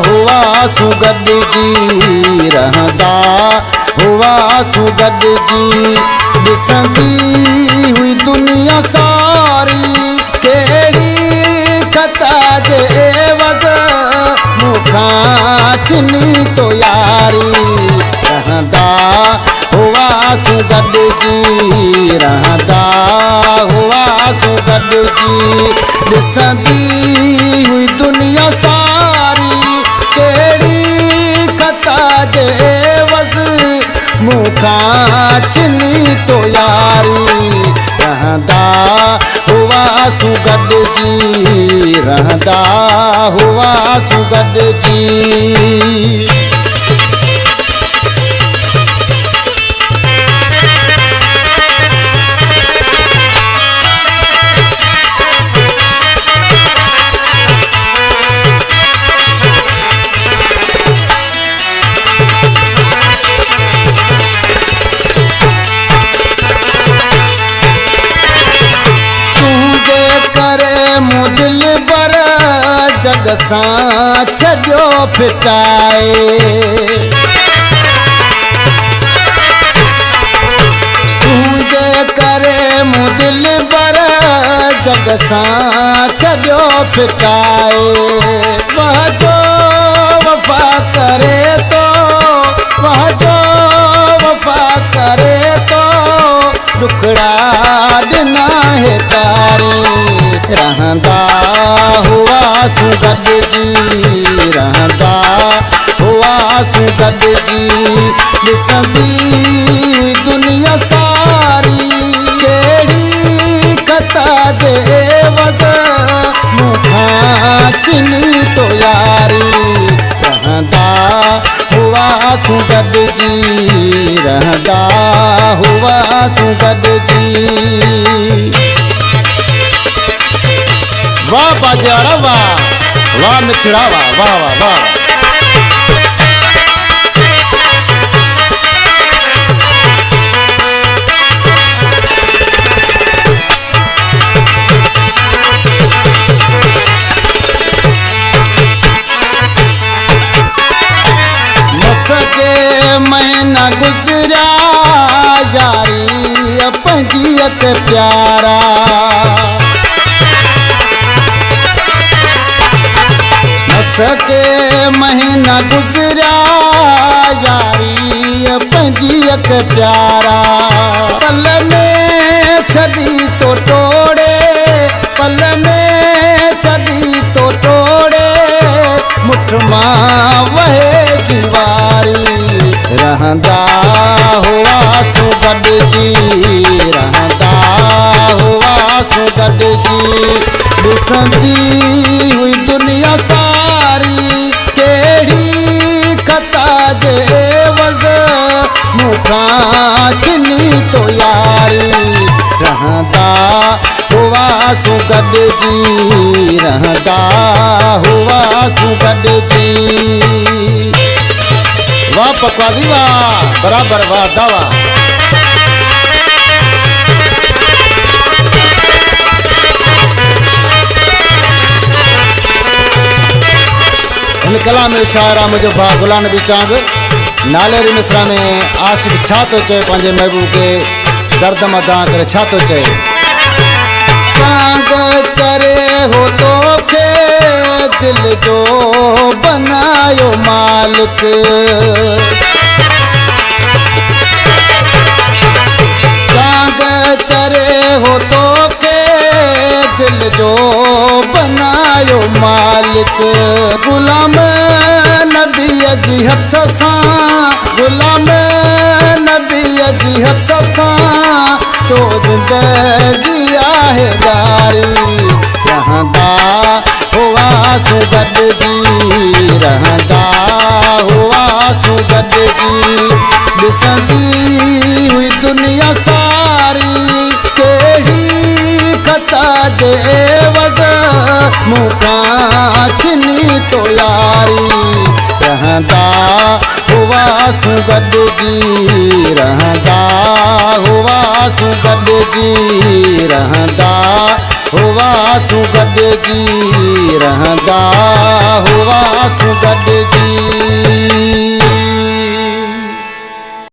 हुआसूं गॾिजी रहंदा हुआसूं गॾिजी ॾिसंदी हुई दुनिया सारी कहिड़ी ख़ता जे एवज़ मूंखां चिनी तो यारी रहंदा हुआसूं गॾिजी रहंदा हुआसूं गॾिजी ॾिसंदी हुई दुनिया सारी कहिड़ी ख़ता जे एवज़ मूंखां चिनी तो यारी रहंदा हुआसूं गॾिजी रहंदा हुआसूं गॾिजी। दिल पर जग सां छॾियो फिटाए तुंहिंजे करे मूं दिल पर जग सां छॾियो फिटाए वहजो वफ़ा करे तो वहजो वफ़ा करे तो दुखड़ा ॾिना है तारी रहंदा हुआसूं गॾिजी रहंदा हुआसूं गॾिजी ॾिसंदी दुनिया सारी कहिड़ी ख़ता जे एवज़ मूंखां चिनी तो यारी रहंदा हुआसूं गॾिजी रहंदा हुआसूं गॾिजी। वाह बाजारा वाह वाह मिठड़ा वाह वाह वाह वाह। सके महीना गुजरिया यारी पंजीअ ते प्यारा सके महीना गुजरिया यारी पंजीअ ते प्यारा पल में छॾी तो टोड़े पल में छॾी तो टोड़े मुठ मां वहे जीवारी रहंदा हुआसूं गॾिजी रहंदा हुआसूं गॾिजी ॾिसंदी हुई दुनिया सारी कहिड़ी ख़ता जे एवज़ मूंखां चिनी तो यारी रहंदा हुआसूं गॾिजी रहंदा हुआसूं गॾिजी। वाह पकवादी वाह बराबर वाह दावा। इन कला में शायरा मुझे भा गुलाम नबी चांग नालेरी मिसरा में आशिक़ छा तो चए पंहिंजे महबूब के दर्द मदा करे छा तो चए चांग चरे हो तो के दिल जो बनायो मालिक चांग चरे हो तो के दिल जो बनायो मालिक गुलाम नबी जी हथ सां गुलाम नबी जी हथ सां तो ज़िंदगी आहे गारी रहंदा हुआसूं गॾिजी रहंदा हुआसूं गॾिजी ॾिसंदी हुई दुनिया सारी कहिड़ी ख़ता जे एवज़ मूंखां चिनी तो यारी रहंदा हुआसूं गॾिजी रहंदा हुआसूं गॾिजी रहंदा हुआसूं सू गॾिजी रहंदा हुआसीं गॾिजी।